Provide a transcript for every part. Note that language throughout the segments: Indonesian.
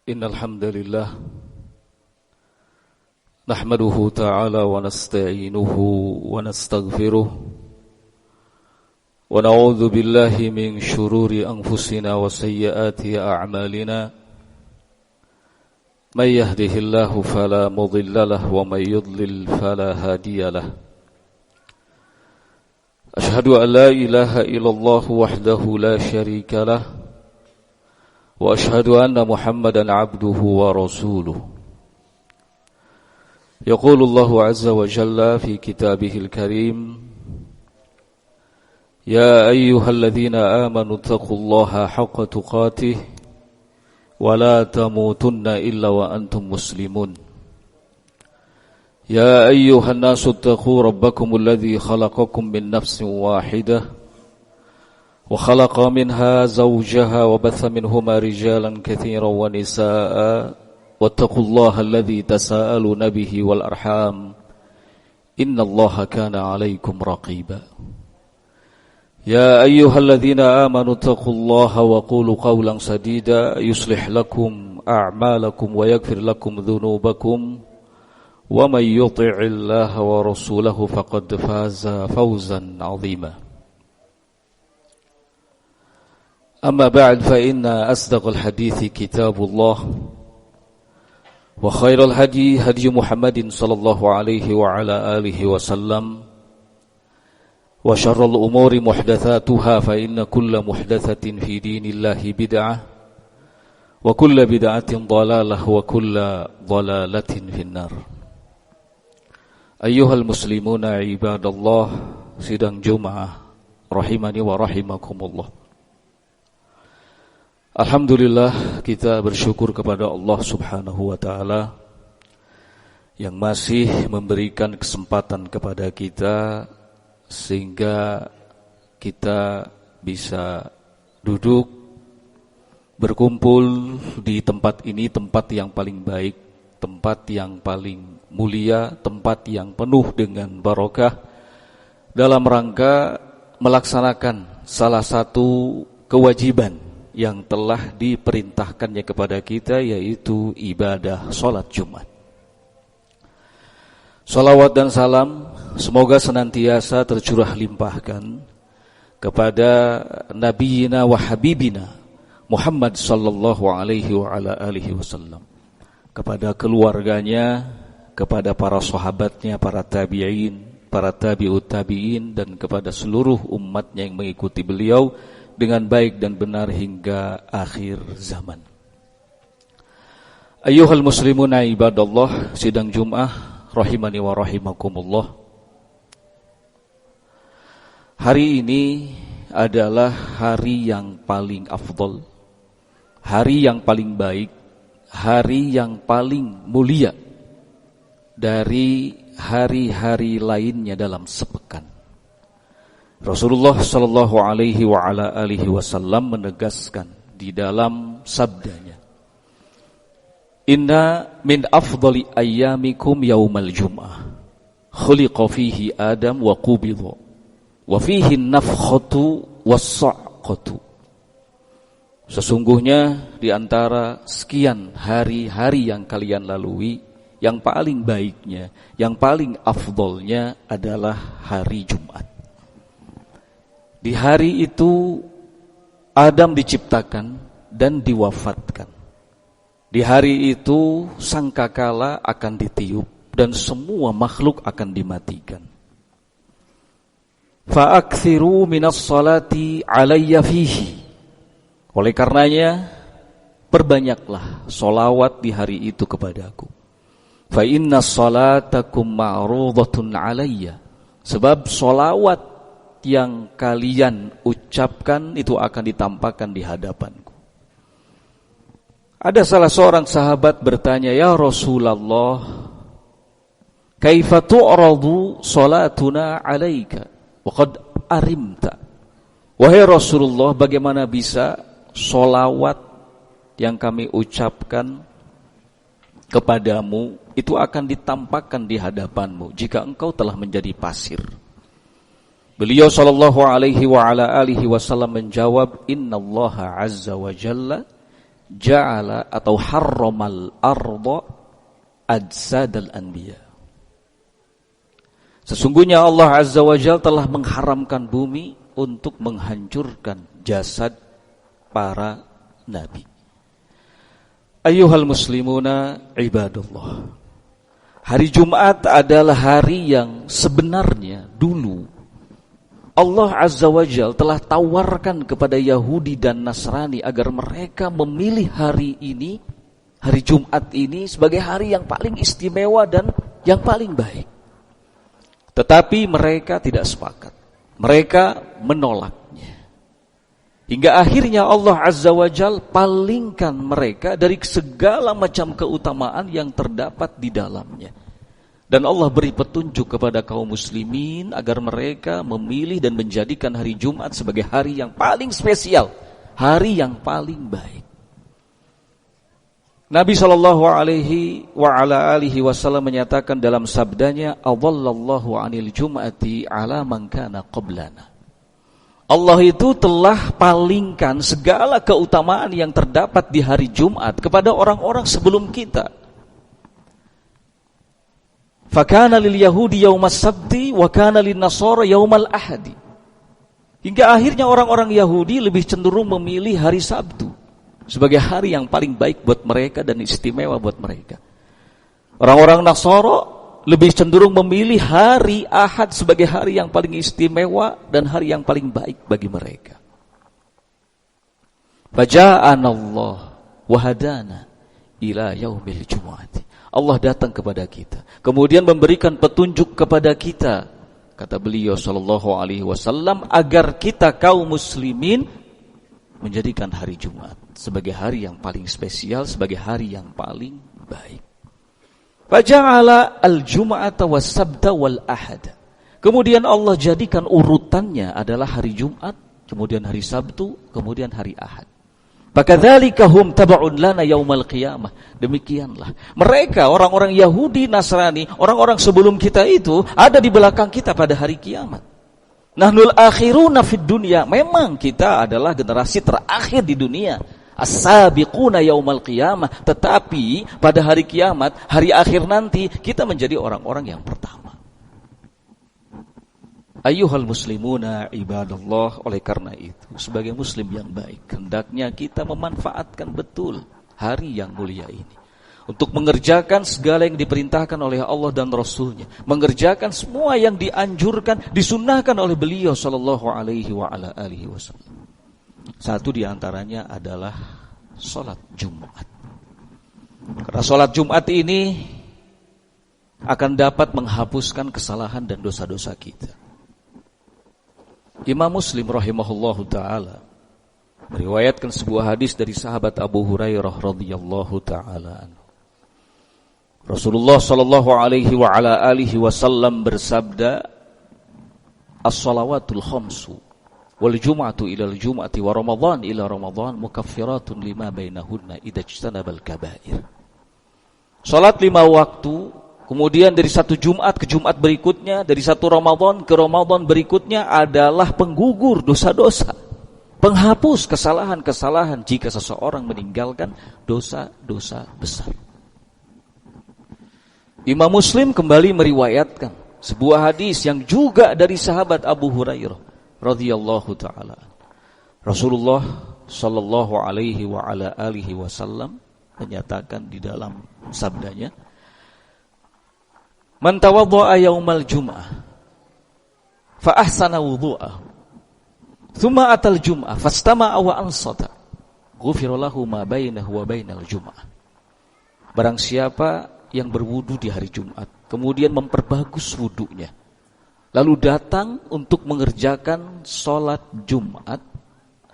Innal hamdalillah nahmaduhu ta'ala wa nasta'inuhu wa nastaghfiruh wa na'udzu billahi min shururi anfusina wa sayyiati a'malina may yahdihillahu fala mudilla lahu wa may yudlil fala hadiya lahu Ashhadu an la ilaha illallah wahdahu la syarika lahu wa ashhadu anna Muhammadan abduhu wa rasuluh. Yaqulu Allahu azza wa jalla fi kitabihil karim, Ya ayyuhalladzina amanu taqullaha haqqa tuqatih wa la tamutunna illa wa antum muslimun. Ya ayyuhan nasu taqu rabbakumul ladzi khalaqakum min nafsin wahidah وخلق منها زوجها وبث منهما رجالا كثيرا ونساء واتقوا الله الذي تساءلون به والأرحام إن الله كان عليكم رقيبا يا أيها الذين آمنوا اتقوا الله وقولوا قولا سديدا يصلح لكم أعمالكم ويغفر لكم ذنوبكم ومن يطع الله ورسوله فقد فاز فوزا عظيما أما بعد فإن أصدق الحديث كتاب الله وخير الهدي هدي محمد صلى الله عليه وعلى آله وسلم وشر الأمور محدثاتها فإن كل محدثة في دين الله بدعة وكل بدعة ضلالة وكل ضلالة في النار أيها المسلمون عباد الله sidang Jumat rahimani wa rahimakumullah. Alhamdulillah, kita bersyukur kepada Allah subhanahu wa ta'ala yang masih memberikan kesempatan kepada kita sehingga kita bisa duduk berkumpul di tempat ini, tempat yang paling baik, tempat yang paling mulia, tempat yang penuh dengan barokah dalam rangka melaksanakan salah satu kewajiban yang telah diperintahkannya kepada kita, yaitu ibadah sholat Jumat. Salawat dan salam semoga senantiasa tercurah limpahkan kepada Nabiyina wa Habibina Muhammad sallallahu alaihi wa ala alihi wasallam, kepada keluarganya, kepada para sahabatnya, para tabi'in, para tabi'ut tabi'in, dan kepada seluruh umatnya yang mengikuti beliau dengan baik dan benar hingga akhir zaman. Ayyuhal muslimuna ibadallah, sidang Jum'ah rahimani wa rahimakumullah. Hari ini adalah hari yang paling afdal, hari yang paling baik, hari yang paling mulia dari hari-hari lainnya dalam sepekan. Rasulullah sallallahu alaihi wa ala alihi wasallam menegaskan di dalam sabdanya, Inna min afdali ayyamikum yaumal jum'ah khuliqa fihi Adam wa qubidha wa fihi nafkhatu was-sa'qatu. Sesungguhnya di antara sekian hari-hari yang kalian lalui, yang paling baiknya, yang paling afdolnya adalah hari Jumat. Di hari itu Adam diciptakan dan diwafatkan. Di hari itu sangkakala akan ditiup dan semua makhluk akan dimatikan. Fa'akthiru minas salati alayya fihi. Oleh karenanya perbanyaklah solawat di hari itu kepadaku. Fa inna salatakum ma'rudatun alayya. Sebab solawat yang kalian ucapkan itu akan ditampakkan di hadapanku. Ada salah seorang sahabat bertanya, Ya Rasulullah, kaifa tu'radu salatuna alaika wa qad arimta. Wahai Rasulullah, bagaimana bisa solawat yang kami ucapkan kepadamu itu akan ditampakkan di hadapanmu jika engkau telah menjadi pasir? Beliau sallallahu alaihi wa ala alihi wasallam menjawab, Innallaha azza wa jalla ja'ala atau harramal arda ajsadal anbiya. Sesungguhnya Allah Azza wa Jalla telah mengharamkan bumi untuk menghancurkan jasad para nabi. Ayyuhal muslimuna ibadallah. Hari Jumat adalah hari yang sebenarnya dulu Allah Azza wa Jalla telah tawarkan kepada Yahudi dan Nasrani agar mereka memilih hari ini, hari Jumat ini sebagai hari yang paling istimewa dan yang paling baik. Tetapi mereka tidak sepakat. Mereka menolaknya. Hingga akhirnya Allah Azza wa Jalla palingkan mereka dari segala macam keutamaan yang terdapat di dalamnya. Dan Allah beri petunjuk kepada kaum muslimin agar mereka memilih dan menjadikan hari Jumat sebagai hari yang paling spesial, hari yang paling baik. Nabi SAW menyatakan dalam sabdanya, "Adallallahu 'anil jum'ati 'ala man kana qablana." Allah itu telah palingkan segala keutamaan yang terdapat di hari Jumat kepada orang-orang sebelum kita. Fakana lil yahudi yaumas sabti wa kana lin nasara yaumal ahadi. Hingga akhirnya orang-orang Yahudi lebih cenderung memilih hari Sabtu sebagai hari yang paling baik buat mereka dan istimewa buat mereka. Orang-orang Nasara lebih cenderung memilih hari Ahad sebagai hari yang paling istimewa dan hari yang paling baik bagi mereka. Faja'anallah wa hadana ila yaumil jumu'ati. Allah datang kepada kita, kemudian memberikan petunjuk kepada kita, kata beliau sallallahu alaihi wasallam, agar kita kaum muslimin menjadikan hari Jumat sebagai hari yang paling spesial, sebagai hari yang paling baik. Faja'ala al-jum'ata was-sabta wal-ahad. Kemudian Allah jadikan urutannya adalah hari Jumat, kemudian hari Sabtu, kemudian hari Ahad. Fakadzalika hum tab'un lana yaumal qiyamah. Demikianlah mereka, orang-orang Yahudi, Nasrani, orang-orang sebelum kita itu ada di belakang kita pada hari kiamat. Nahnul akhiruna fid dunya. Memang kita adalah generasi terakhir di dunia. As-sabiquna yaumal qiyamah. Tetapi pada hari kiamat, hari akhir nanti, kita menjadi orang-orang yang pertama. Ayyuhal muslimuna ibadallah, oleh karena itu sebagai muslim yang baik hendaknya kita memanfaatkan betul hari yang mulia ini untuk mengerjakan segala yang diperintahkan oleh Allah dan Rasulnya, mengerjakan semua yang dianjurkan, disunnahkan oleh beliau sallallahu alaihi wa ala alihi wasallam. Satu di antaranya adalah salat Jumat. Karena salat Jumat ini akan dapat menghapuskan kesalahan dan dosa-dosa kita. Imam Muslim rahimahullahu ta'ala meriwayatkan sebuah hadis dari sahabat Abu Hurairah radhiyallahu ta'ala anhu. Rasulullah sallallahu alaihi wa ala alihi wasallam bersabda, "As-salawatul khamsu wal jum'atu ila al-jum'ati wa ramadhan ila ramadhan mukaffiratun lima bainahunna idza ijtanabal kaba'ir." Salat 5 waktu, kemudian dari satu Jumat ke Jumat berikutnya, dari satu Ramadan ke Ramadan berikutnya adalah penggugur dosa-dosa, penghapus kesalahan-kesalahan jika seseorang meninggalkan dosa-dosa besar. Imam Muslim kembali meriwayatkan sebuah hadis yang juga dari sahabat Abu Hurairah radhiyallahu taala. Rasulullah sallallahu alaihi wa ala alihi wasallam menyatakan di dalam sabdanya, "Man tawadda'a yaumal jum'ah fa ahsana wudhu'ahu thumma atal jum'ah fastama'a wa ansata ghufira lahu ma bainahu wa bainal jum'ah." Barang siapa yang berwudu di hari Jumat kemudian memperbagus wudunya lalu datang untuk mengerjakan salat Jumat,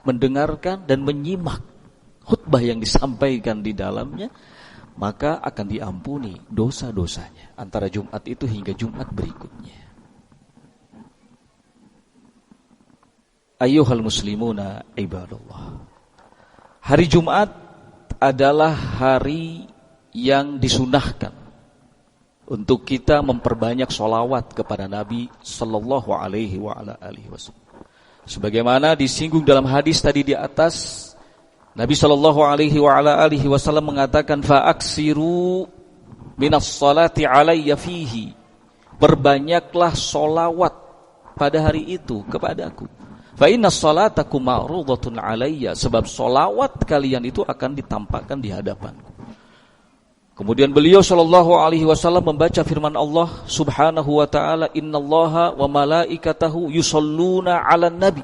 mendengarkan dan menyimak khutbah yang disampaikan di dalamnya, maka akan diampuni dosa-dosanya antara Jumat itu hingga Jumat berikutnya. Ayyuhal muslimuna ibadallah. Hari Jumat adalah hari yang disunahkan untuk kita memperbanyak sholawat kepada Nabi sallallahu alaihi wa ala alihi wasallam. Sebagaimana disinggung dalam hadis tadi di atas, Nabi sallallahu alaihi wa ala alihi wasallam mengatakan fa'aksiru minas salati alayya fihi. Perbanyaklah solawat pada hari itu kepadaku. Fa inna salatakum ma'rudatun alayya, sebab solawat kalian itu akan ditampakkan di hadapanku. Kemudian beliau sallallahu alaihi wasallam membaca firman Allah Subhanahu wa taala, innallaha wa malaikatahu yusholluna 'alan nabi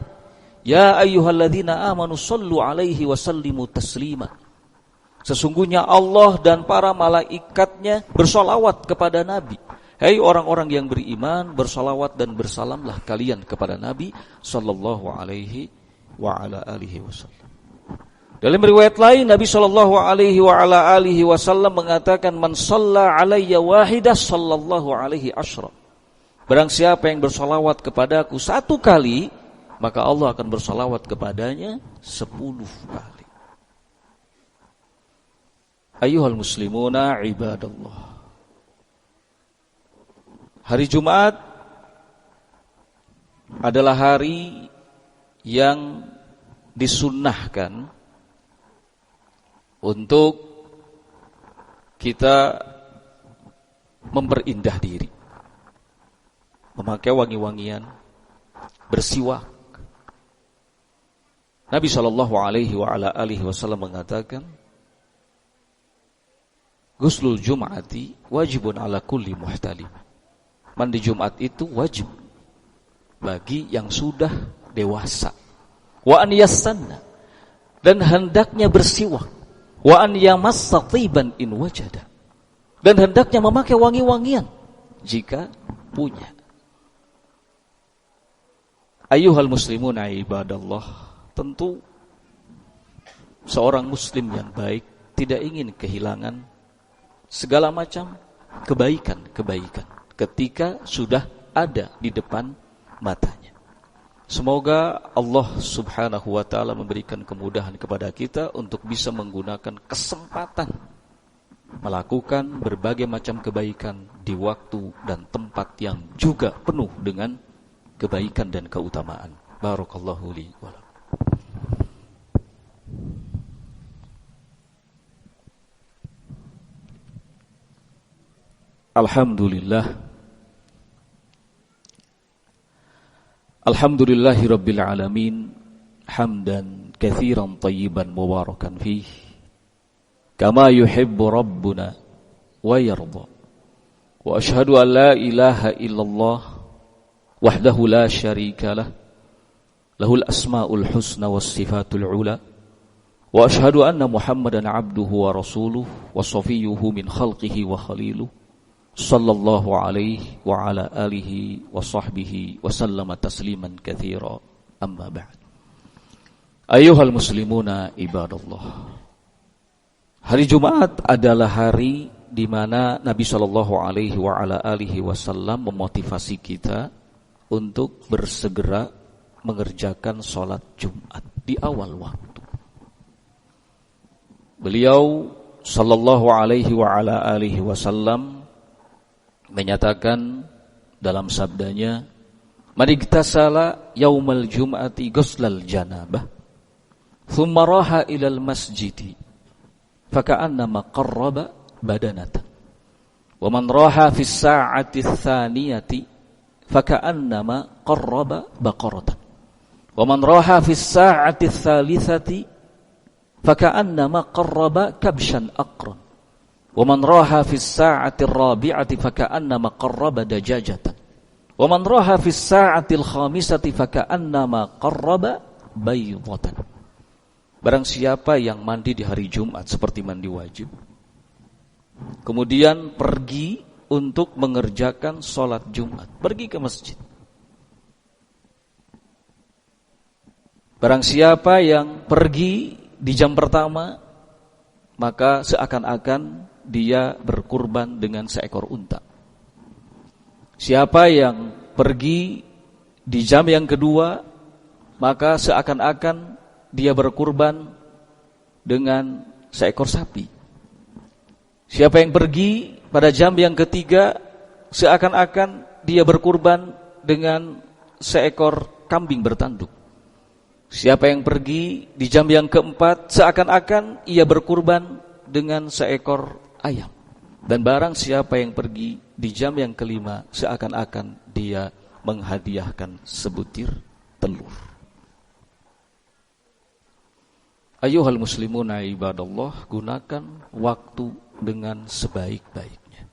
ya ayyuhalladzina amanu shallu 'alaihi wa sallimu taslima. Sesungguhnya Allah dan para malaikatnya bersolawat kepada Nabi. Hei orang-orang yang beriman, bersolawat dan bersalamlah kalian kepada Nabi sallallahu alaihi wa ala alihi wasallam. Dalam riwayat lain Nabi sallallahu alaihi wa ala alihi wasallam mengatakan, man shalla alayya wahidah sallallahu alaihi asyra. Barang siapa yang bersolawat kepadaku satu kali, maka Allah akan bersolawat kepadanya 10 kali. Ayyuhal muslimuna ibadallah. Hari Jumat adalah hari yang disunnahkan untuk kita memperindah diri, memakai wangi-wangian, bersiwak. Nabi sallallahu alaihi wa ala alihi wasallam mengatakan, Ghuslul Jum'ati wajibun ala kulli muhtalim. Mandi Jumat itu wajib bagi yang sudah dewasa. Wa an yassanna, dan hendaknya bersiwak. Wa an yamassa tiban in wajada, dan hendaknya memakai wangi-wangian jika punya. Ayyuhal muslimuna ibadallah, tentu seorang muslim yang baik tidak ingin kehilangan segala macam kebaikan-kebaikan ketika sudah ada di depan matanya. Semoga Allah subhanahu wa ta'ala memberikan kemudahan kepada kita untuk bisa menggunakan kesempatan melakukan berbagai macam kebaikan di waktu dan tempat yang juga penuh dengan kebaikan dan keutamaan. Barakallahu li wa lakum. Alhamdulillahi rabbil alamin, hamdan katsiran tayyiban mubarakan fih, kama yuhibbu rabbuna wa yarda. Wa ashhadu an la ilaha illallah wahdahu la syarika lah, lahul asmaul husna was sifatul ula. Wa ashhadu anna Muhammadan abduhu wa rasuluh wa safiyuhu min khalqihi wa khaliluh, sallallahu alaihi wa ala alihi wa sahbihi wa sallama tasliman katsira, amma ba'd. Ayyuhal muslimuna ibadallah. Hari Jumat adalah hari di mana Nabi sallallahu alaihi wa ala alihi wasallam memotivasi kita untuk bersegera mengerjakan salat Jumat di awal waktu. Beliau sallallahu alaihi wa ala alihi wasallam menyatakan dalam sabdanya, man igtasala yaumal jum'ati ghuslal janabah thumma raha ilal masjidi faka'annama qarraba badanatan, wa man raha fis sa'ati tsaniyati faka'annama qarraba baqaratan, wa man raha fis sa'ati tsalitsati faka'annama qarraba kabshan aqran, wa man raha fis sa'ati ar-rabi'ati faka'annama qarraba dajajatan, wa man raha fis sa'ati al-khamisati faka'annama qarraba baydatan. Barang siapa yang mandi di hari Jumat seperti mandi wajib, kemudian pergi untuk mengerjakan sholat Jumat, pergi ke masjid. Barang siapa yang pergi di jam pertama, maka seakan-akan dia berkurban dengan seekor unta. Siapa yang pergi di jam yang kedua, maka seakan-akan dia berkurban dengan seekor sapi. Siapa yang pergi pada jam yang ketiga, seakan-akan dia berkurban dengan seekor kambing bertanduk. Siapa yang pergi di jam yang keempat, seakan-akan ia berkurban dengan seekor ayam. Dan barang siapa yang pergi di jam yang kelima, seakan-akan dia menghadiahkan sebutir telur. Ayyuhal muslimuna ibadallah, gunakan waktu dengan sebaik-baiknya.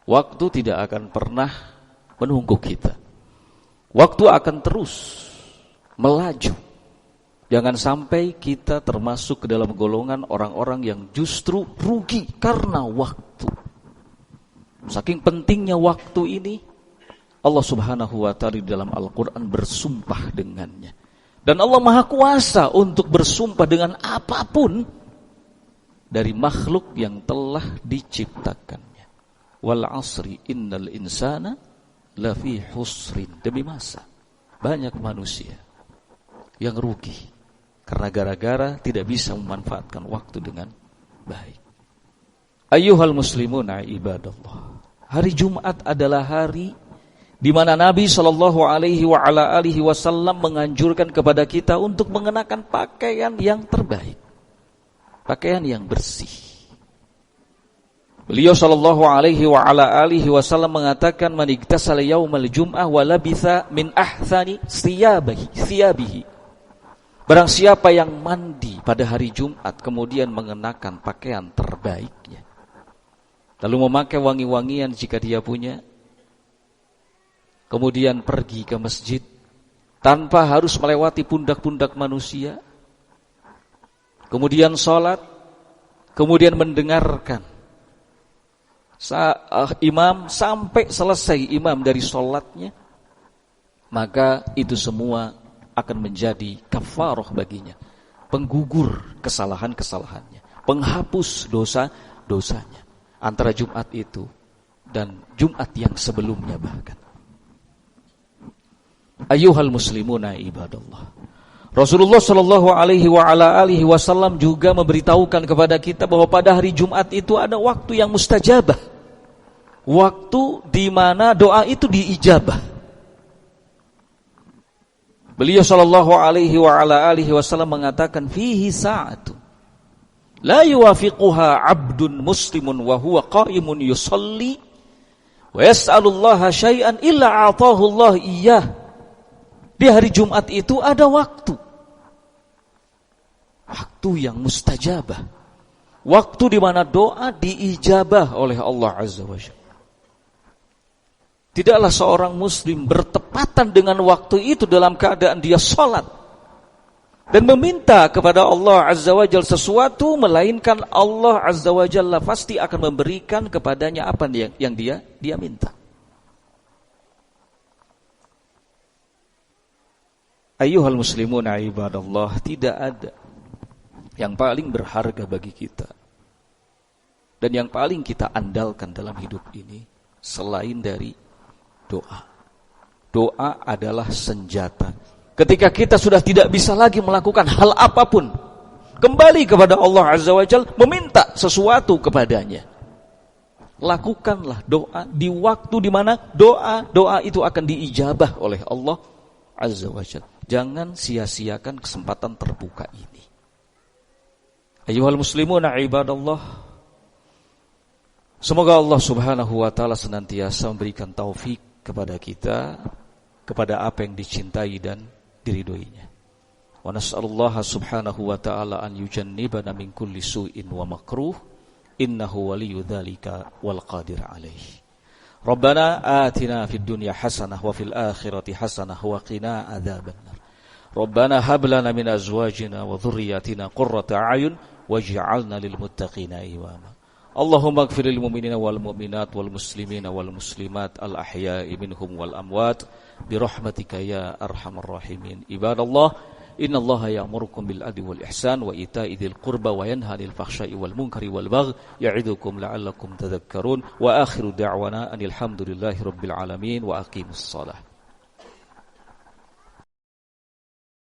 Waktu tidak akan pernah menunggu kita. Waktu akan terus melaju. Jangan sampai kita termasuk ke dalam golongan orang-orang yang justru rugi karena waktu. Saking pentingnya waktu ini, Allah Subhanahu wa ta'ala di dalam Al-Quran bersumpah dengannya. Dan Allah Maha Kuasa untuk bersumpah dengan apapun dari makhluk yang telah diciptakannya. Wal asri innal insana lafi husrin. Demi masa, banyak manusia yang rugi karena gara-gara tidak bisa memanfaatkan waktu dengan baik. Ayyuhal muslimuna ibadallah, hari Jumat adalah hari di mana Nabi SAW menganjurkan kepada kita untuk mengenakan pakaian yang terbaik, pakaian yang bersih. Beliau SAW mengatakan, man iktasala yaumal jum'ah wa labitha min ahsani thiyabihi. Barang siapa yang mandi pada hari Jumat kemudian mengenakan pakaian terbaiknya, lalu memakai wangi-wangian jika dia punya, kemudian pergi ke masjid tanpa harus melewati pundak-pundak manusia, kemudian sholat, kemudian mendengarkan imam sampai selesai imam dari sholatnya, maka itu semua akan menjadi kafarah baginya, penggugur kesalahan-kesalahannya, penghapus dosa-dosanya antara Jumat itu dan Jumat yang sebelumnya bahkan. Ayyuhal muslimuna ibadallah, Rasulullah sallallahu alaihi wasallam juga memberitahukan kepada kita bahwa pada hari Jumat itu ada waktu yang mustajabah, waktu di mana doa itu diijabah. Beliau sallallahu alaihi wasallam mengatakan, fihi sa'atu la yuwafiquha 'abdun muslimun wa huwa qa'imun yusalli wa yas'alullaha syai'an illa a'tahu Allah iyyah. Di hari Jumat itu ada waktu yang mustajabah, waktu di mana doa diijabah oleh Allah Azza wa Jalla. Tidaklah seorang muslim bertepatan dengan waktu itu dalam keadaan dia salat dan meminta kepada Allah Azza wa Jalla sesuatu, melainkan Allah Azza wa Jalla pasti akan memberikan kepadanya apa yang dia minta. Ayyuhal muslimuna ibadallah, tidak ada yang paling berharga bagi kita dan yang paling kita andalkan dalam hidup ini selain dari doa. Doa adalah senjata. Ketika kita sudah tidak bisa lagi melakukan hal apapun, kembali kepada Allah Azza wa Jalla, meminta sesuatu kepadanya. Lakukanlah doa di waktu di mana doa itu akan diijabah oleh Allah Azza wa Jalla. Jangan sia-siakan kesempatan terbuka ini. Ayyuhal muslimuna ibadallah, semoga Allah Subhanahu wa ta'ala senantiasa memberikan taufik kepada kita, kepada apa yang dicintai dan diridhoinya. Wa nas'alullaha subhanahu wa ta'ala an yujannibana min kulli su'in wa makruh, innahu waliyyu dzalika wal qadir alaihi. Rabbana atina fid dunya hasanah wa fil akhirati hasanah wa qina adzabannar. Rabbana hab lana min azwajina wa dhurriyyatina qurrata a'yun waj'alna lil muttaqina imama. Allahumma ighfir lil mu'minina wal mu'minat wal muslimina wal muslimat al ahya'i minhum wal amwat bi rahmatika ya arhamar rahimin. Ibadallah, innallaha ya'murukum bil adli wal ihsan wa ita'i dzil qurba wa yanha 'anil fahsya'i wal munkari wal baghi ya'idukum la'allakum tadhakkarun. Wa akhiru da'wana anil hamdulillahi rabbil alamin wa aqimus shalah.